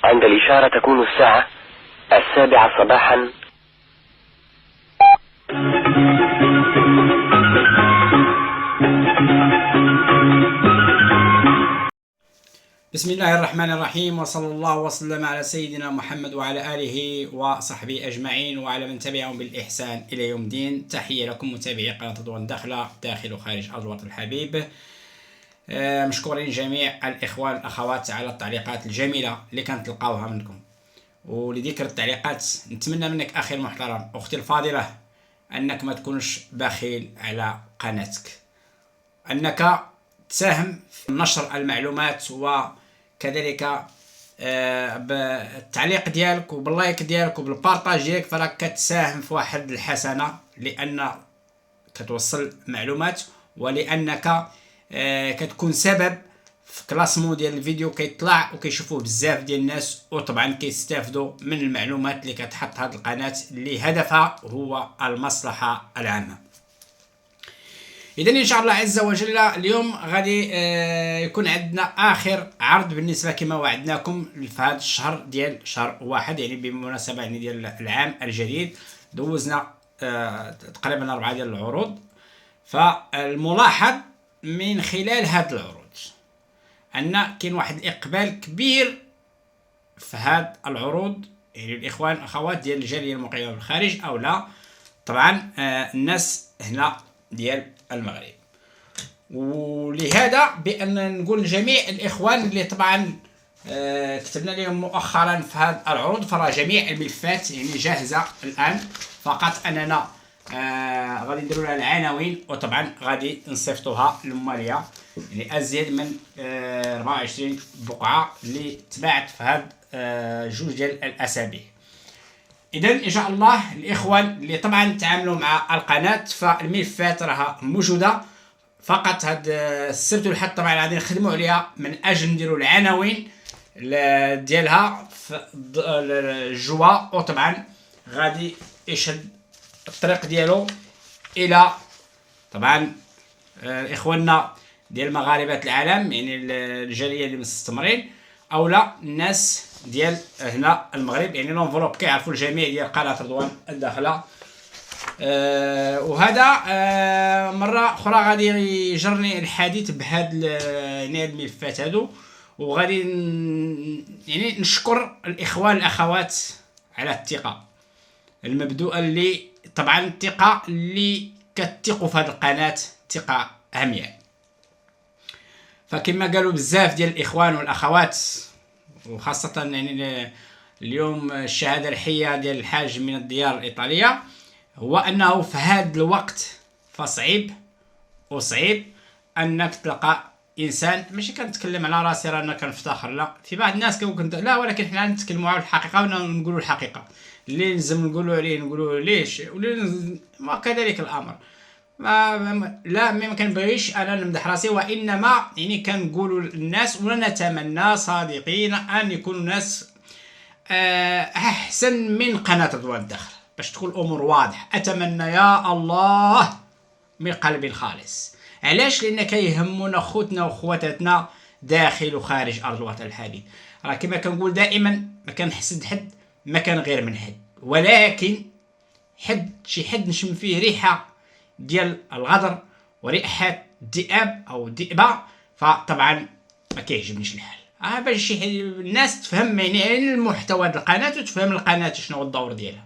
عند الإشارة تكون الساعة 7 صباحا. بسم الله الرحمن الرحيم، وصلى الله وسلم على سيدنا محمد وعلى آله وصحبه أجمعين وعلى من تبعهم بالإحسان إلى يوم الدين. تحية لكم متابعي قناة رضوان داخل وخارج أرض الوطن الحبيب. مشكورين جميع الإخوان والأخوات على التعليقات الجميلة اللي كنتلقاوها منكم. ولذكر التعليقات نتمنى منك أخي المحترم أختي الفاضلة أنك ما تكونش بخيل على قناتك، أنك تساهم في نشر المعلومات وكذلك بالتعليق ديالك وباللايك ديالك وبالبارطاج ديالك، فراك كتساهم في واحد الحسنة، لأن كتوصل معلومات ولأنك كتكون سبب في كلاسمون ديال الفيديو كيطلع وكيشوفوه بزاف ديال الناس، وطبعا كيستافدوا من المعلومات اللي كتحط هذه القناة اللي هدفها هو المصلحة العامة. إذن إن شاء الله عز وجل اليوم غادي يكون عندنا آخر عرض بالنسبة كما وعدناكم في هذا الشهر ديال شهر واحد، يعني بمناسبة يعني ديال العام الجديد. دوزنا تقريبا 4 ديال العروض. فالملاحظ من خلال هذه العروض أن كاين واحد الإقبال كبير في هذه العروض، يعني الإخوان والأخوات ديال الجالية المقيمة بالخارج أو لا، طبعا الناس هنا ديال المغرب. ولهذا بأن نقول لجميع الإخوان اللي طبعا كتبنا لهم مؤخرا في هذه العروض، فرا جميع الملفات يعني جاهزة الآن، فقط أننا غادي نديروا لها العناوين، وطبعا غادي نصيفطوها للمالية، يعني أزيد من 24 بقعة اللي تباعت في هاد 2 ديال الأسابيع. إذن إن شاء الله الإخوان اللي طبعا تعاملوا مع القناة فالملفات راها موجودة، فقط هاد السبت والحد طبعا غادي نخدموا عليها من أجل نديروا العناوين ديالها في الجوا، وطبعا غادي يشد الطريق ديالو إلى طبعا إخواننا ديال مغاربة العالم، يعني الجالية اللي مستثمرين أو لا الناس ديال هنا المغرب، يعني لونفلوب كيعرفوا الجميع ديال قناة رضوان الداخلة. وهذا مرة أخرى غادي يجرني الحديث بهاد يعني الملفات هادو، وغادي يعني نشكر الإخوان الأخوات على الثقة المبدوءة اللي طبعا الثقة اللي كتثقوا في هذه القناة ثقة عمياء. فكما قالوا بزاف ديال الإخوان والأخوات، وخاصة يعني اليوم الشهادة الحية ديال الحاج من الديار الإيطالية، هو أنه في هذا الوقت فصعيب أنك تلقى إنسان، ماشي كنتكلم على راسي رانا كنفتخر، لا، في بعض الناس كيقول لا، ولكن حنا نتكلموا على الحقيقة ونقولوا الحقيقة اللي لازم نقولوا عليه نقولوا ليش، وكذلك الأمر. ما كنبغيش انا نمدح راسي، وانما يعني كنقولوا للناس ونتمنى صادقين ان يكونوا الناس احسن من قناه رضوان الداخل باش تكون الامور واضحه. اتمنى يا الله من قلب خالص. علاش؟ لان كيهمنا خوتنا وخواتاتنا داخل وخارج ارض الوطن الحبيب. راه كما كنقول دائما ما كنحسد حد، ما كان غير من حد، ولكن شي حد نشم فيه ريحه ديال الغدر وريحة الذئاب او الذئبة، فطبعا ما كيعجبنيش الحال. باش شي الناس تفهم يعني المحتوى ديال القناة وتفهم القناة شنو هو الدور ديالها.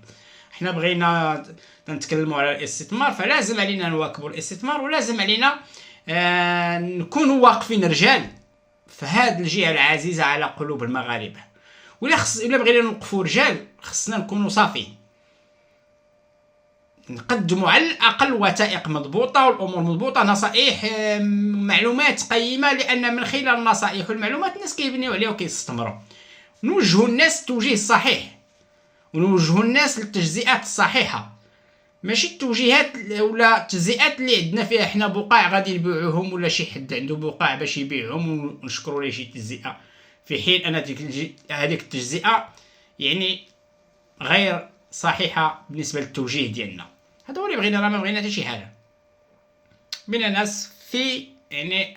حنا بغينا نتكلموا على الاستثمار، فلازم علينا نواكبوا الاستثمار، ولازم علينا نكونوا واقفين رجال في هذه الجهة العزيزة على قلوب المغاربة. ولا بغينا نوقفوا رجال خصنا نكونوا صافيين، نقدموا على الأقل وثائق مضبوطة والأمور مضبوطة، نصائح معلومات قيمة، لأن من خلال النصائح والمعلومات الناس كيبنيو عليها وكيستثمروا. نوجهوا الناس التوجيه الصحيح، ونوجهوا الناس للتجزئات الصحيحة، ماشي التوجيهات ولا التجزئات اللي عندنا فيها حنا بقاع غادي نبيعوهم، ولا شي حد عنده بقاع باش يبيعهم ونشكروا ليه شي تجزئة، في حين أن هذيك التجزئة يعني غير صحيحة بالنسبة للتوجيه ديالنا. هذا هو اللي بغينا، راه ما بغينا حتى شي حاجة. بينا ناس في يعني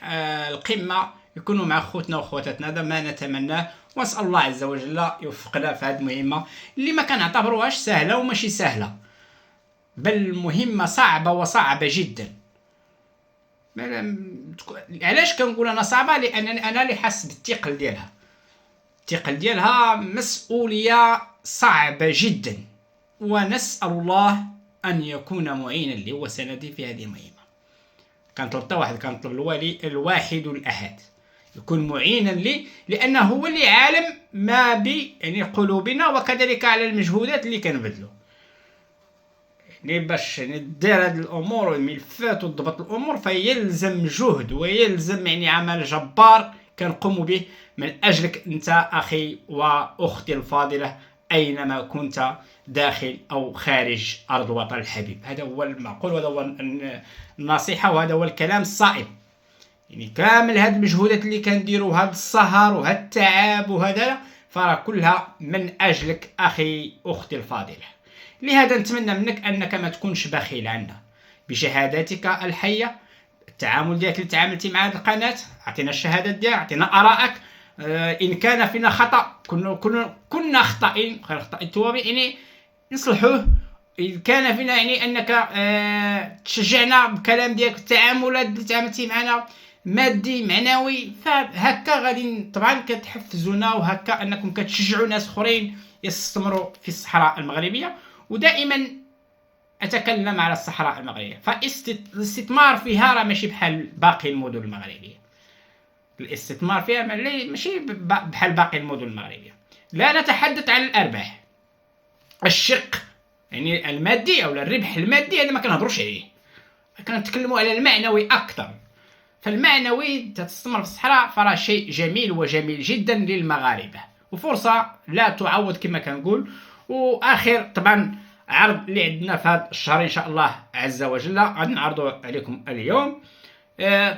القمة يكونوا مع خوتنا وخواتاتنا. هذا ما نتمناه، ونسال الله عز وجل يوفقنا في هذه المهمه اللي ما كنعتبروهاش سهله وماشي سهله، بل مهمه صعبه وصعبه جدا. علاش كنقول انا صعبه؟ لان انا اللي حاس بالثقل ديالها. الثقل ديالها مسؤوليه صعبه جدا، ونسال الله ان يكون معينا لي وسندي في هذه المهمه. كنطلب حتى واحد، كنطلب الولي الواحد الاحد يكون معينا لي، لانه هو اللي عالم ما يعني قلوبنا، وكذلك على المجهودات اللي كنبذلو. يعني باش دير هاد الامور والملفات وتضبط الامور فيلزم جهد ويلزم يعني عمل جبار كنقوم به من اجلك انت اخي واختي الفاضله اينما كنت داخل او خارج ارض الوطن الحبيب. هذا هو المعقول، وهذا هو النصيحه، وهذا هو الكلام الصائب. يعني كامل هاد المجهودات اللي كنديرو، هاد السهر وهاد التعب وهذا، فراه كلها من اجلك اخي اختي الفاضله. لهذا نتمنى منك انك ما تكونش بخيل عنا بشهاداتك الحيه، التعامل ديالك اللي تعاملتي مع هذه القناه، اعطينا الشهادات ديالك، اعطينا ارائك. ان كان فينا خطا كنا خطائين، خير خطا التواب، يعني نصلحوه. إن كان فينا يعني انك تشجعنا بكلام ديالك، التعاملات اللي تعاملتي معنا مادي معنوي، فهكا غادي طبعا كتحفزونا، وهكا انكم كتشجعوا ناس اخرين يستمروا في الصحراء المغربيه. ودائما اتكلم على الصحراء المغربيه، فالاستثمار فيها راه ماشي بحال باقي المدن المغربيه. الاستثمار فيها ماشي بحال باقي المدن المغربيه. لا نتحدث عن الارباح، الشق يعني المادي او الربح المادي، هذا ما كنهضروش عليه، كنتكلموا على المعنوي اكثر. فالمعنوي تستثمر في الصحراء فراه شيء جميل وجميل جدا للمغاربه، وفرصه لا تعوض كما كنقول. واخر طبعا عرض اللي عندنا في هذا الشهر ان شاء الله عز وجل غادي نعرضوا عليكم اليوم.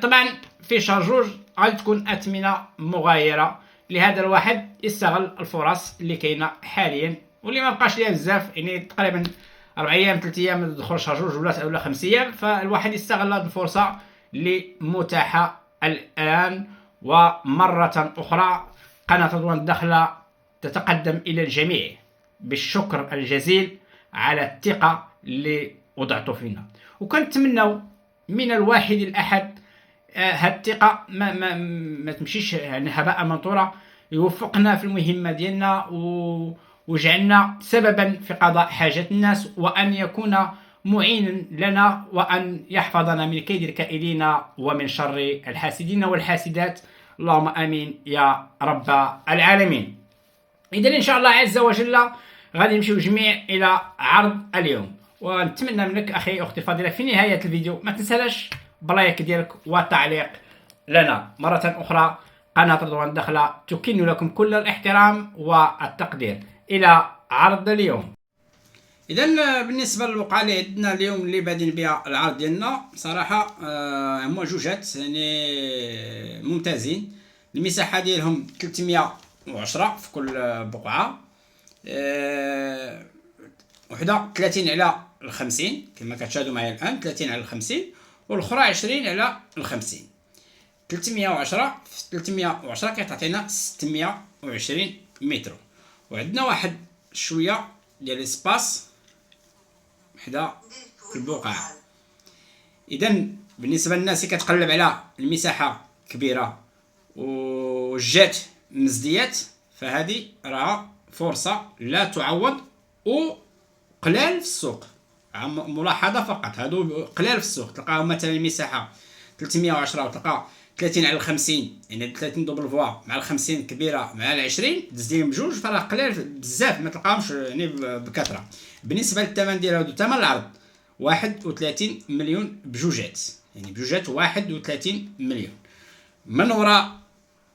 طبعا في شهر جوج غادي تكون اثمنه مغايره، لهذا الواحد يستغل الفرص اللي كاينه حاليا واللي ما بقاش ليها بزاف، يعني تقريبا 4 ايام 3 ايام دخل شهر جوج ولا 5 ايام. فالواحد يستغل هذه الفرصه اللي متاحه الان. ومره اخرى قناه رضوان الدخله تتقدم الى الجميع بالشكر الجزيل على الثقة اللي وضعتوا فينا، وكنتمناو من الواحد الأحد هاد الثقة ما تمشيش يعني هباء منثورا، يوفقنا في المهمة ديالنا وجعلنا سببا في قضاء حاجة الناس، وأن يكون معينا لنا، وأن يحفظنا من كيد الكائدين ومن شر الحاسدين والحاسدات. اللهم آمين يا رب العالمين. إذن إن شاء الله عز وجل غادي نمشيو جميع الى عرض اليوم، ونتمنى منك اخي اختي الفاضله في نهايه الفيديو ما تنساش بلايك ديالك وتعليق لنا. مره اخرى قناه رضوان الدخله تكن لكم كل الاحترام والتقدير. الى عرض اليوم. اذا بالنسبه للوقعه اللي عندنا اليوم اللي بادين بها العرض ديالنا، صراحه هما جوجات يعني ممتازين. المساحه ديالهم 310 في كل بقعه، وحده 30 على 50 كما كتشاهدوا معايا الان، 30 على 50، والاخرى 20 على 50. 310 في 310 كتعطينا 620 متر. وعندنا واحد شويه ديال الاسباس حدا البقعه. اذا بالنسبه للناس اللي كتقلب على المساحه كبيره وجات مزديات، فهذه راه فرصه لا تعوض وقلال في السوق. ملاحظه فقط، هادو قلال في السوق. تلقاو مثلا المساحه 310 وتلقى 30 على 50، يعني 30 دوبل فوا مع 50 كبيره مع 20 دزديهم بجوج، فراه قلال بزاف ما تلقاهمش يعني بكثره. بالنسبه للثمن ديال هادو، ثمن العرض 31 مليون بجوجات، يعني بجوجات 31 مليون. من وراء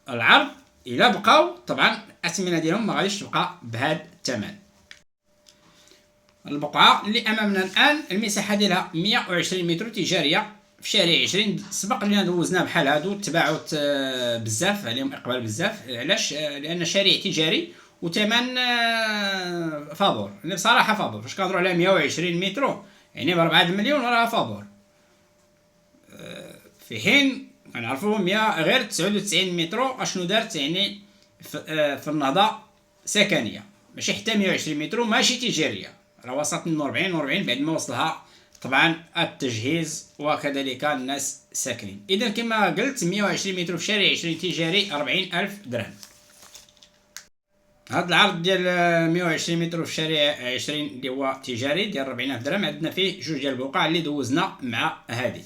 العرض الى بقاو طبعا الاثمنه ديالهم ما غاديش تبقى بهذا الثمن. البقعه اللي امامنا الان المساحه ديالها 120 متر تجاريه في شارع 20. سبق لنا دوزنا بحال هادو، تباعت بزاف عليهم، اقبال بزاف. علاش؟ لان شارع تجاري وثمن فابور، يعني بصراحه فابور. فاش كنهضروا على 120 متر يعني ب 4 مليون راه فابور، في حين غنعرفوا 100 غير 99 متر اشنو دارت، يعني في النهضة سكنية، ماشي حتى 120 متر، ماشي تجارية، راه وصلت من 40 بعد ما وصلها طبعا التجهيز وكذلك الناس ساكنين. اذا كما قلت 120 متر في شارع 20 تجاري 40,000 درهم. هاد العرض ديال 120 متر في شارع 20 اللي هو تجاري ديال 40,000 درهم، عندنا فيه جوج ديال البقع اللي دوزنا مع هذه.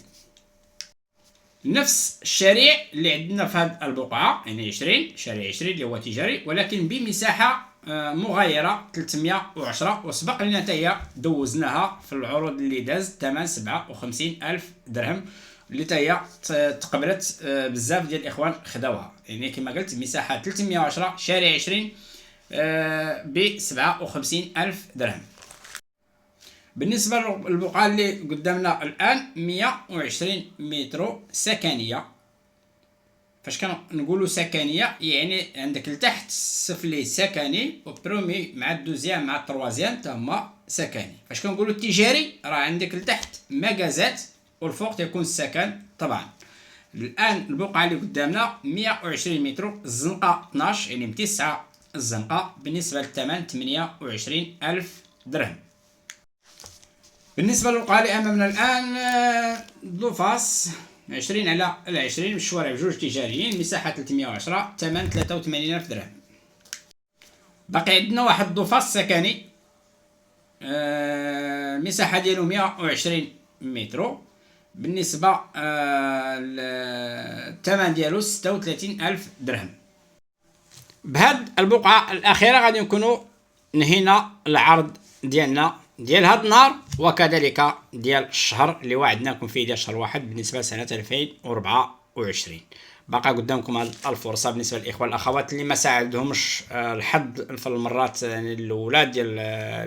نفس الشارع اللي عندنا في هاد البقعة، يعني 20 شارع 20 اللي هو تجاري، ولكن بمساحة مغايرة 310، وسبق لنا حتى هي دوزناها في العروض اللي دازت ثمن 57,000 درهم، اللي حتى هي تقبلت بزاف ديال الاخوان خداوها. يعني كما قلت مساحة 310 شارع 20 ب 57,000 درهم. بالنسبة للبقعة اللي قدامنا الآن 120 متر سكنية. فاش كنقولوا سكنية يعني عندك لتحت السفلي سكني، وبرومي مع الدوزيام مع التروازيام تما سكني. فاش كنقولوا التجاري راه عندك لتحت مكازات والفوق تيكون السكن طبعا. الآن البقعة اللي قدامنا 120 متر، الزنقة 12 يعني متسعة الزنقة، بالنسبة للثمن 28,000 درهم. بالنسبة للبقعة اللي أمامنا الآن دوفاس 20 على 20 بالشوارع بجوج تجاريين، مساحة 310، ثمن 83,000 درهم. باقي عندنا واحد دوفاس سكني، المساحة ديالو 120 متر، بالنسبة الثمن ديالو 36,000 درهم. بهاد البقعة الأخيرة غادي نكونوا نهينا العرض ديالنا ديال هاد النهار، وكذلك ديال الشهر اللي وعدناكم فيه ديال شهر واحد بالنسبة لسنة 2024. بقى قدامكم هاد الفرصة بالنسبة للإخوة الأخوات اللي ما ساعدهمش الحظ في المرات الأولى ديال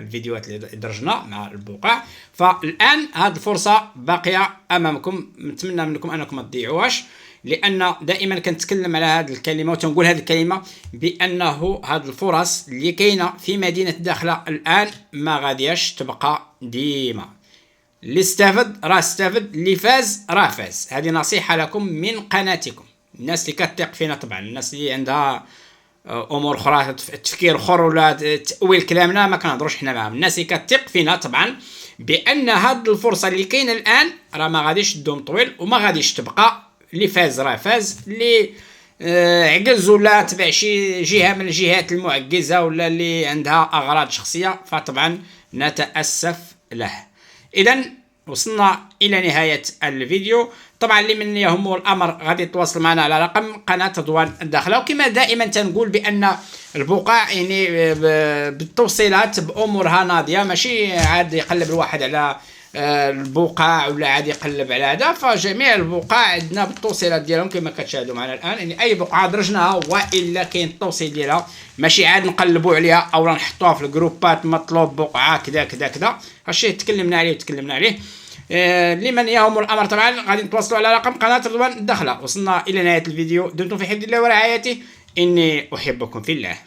الفيديوهات اللي درجنا مع البقع، فالآن هاد الفرصة باقية أمامكم. نتمنى منكم أنكم ما تضيعوهاش، لأن دائما كنتكلم على هذه الكلمة وتنقول هذه الكلمة بأنه هذه الفرص اللي كاينة في مدينة داخلة الآن ما غادياش تبقى ديما. اللي استفد راه استفد، اللي فاز راه فاز. هذه نصيحة لكم من قناتكم، الناس اللي كتثق فينا طبعا، الناس اللي عندها امور اخرى تفكير اخر ولا تاويل كلامنا ما كنهضروش حنا معاهم. الناس اللي كتثق فينا طبعا بان هذه الفرصه اللي كاينه الان راه ما غاديش تدوم طويل وما غاديش تبقى. اللي فاز راه فاز، اللي عجز ولا تبع شي جهه من الجهات المعجزه ولا اللي عندها اغراض شخصيه فطبعا نتاسف له. اذا وصلنا الى نهايه الفيديو. طبعا اللي من يهمه الامر غادي يتواصل معنا على رقم قناه رضوان الداخله. وكما دائما تنقول بان البقع يعني بالتوصيلات بامورها ناضيه، ماشي عاد يقلب الواحد على البقع ولا عاد يقلب على هذا. فجميع البقع عندنا بالتوصيلات ديالهم كما كتشاهدوا معنا الان، يعني اي بقعه درجناها والا كاين التوصيل ديالها، ماشي عاد نقلبوا عليها او نحطوها في الجروبات مطلوب بقعه كذا كذا كذا. هادشي تكلمنا عليه. لمن يهم الامر طبعا غادي نتواصلوا على رقم قناه رضوان الداخله. وصلنا الى نهايه الفيديو، دمتم في حفظ الله ورعايته، اني احبكم في الله.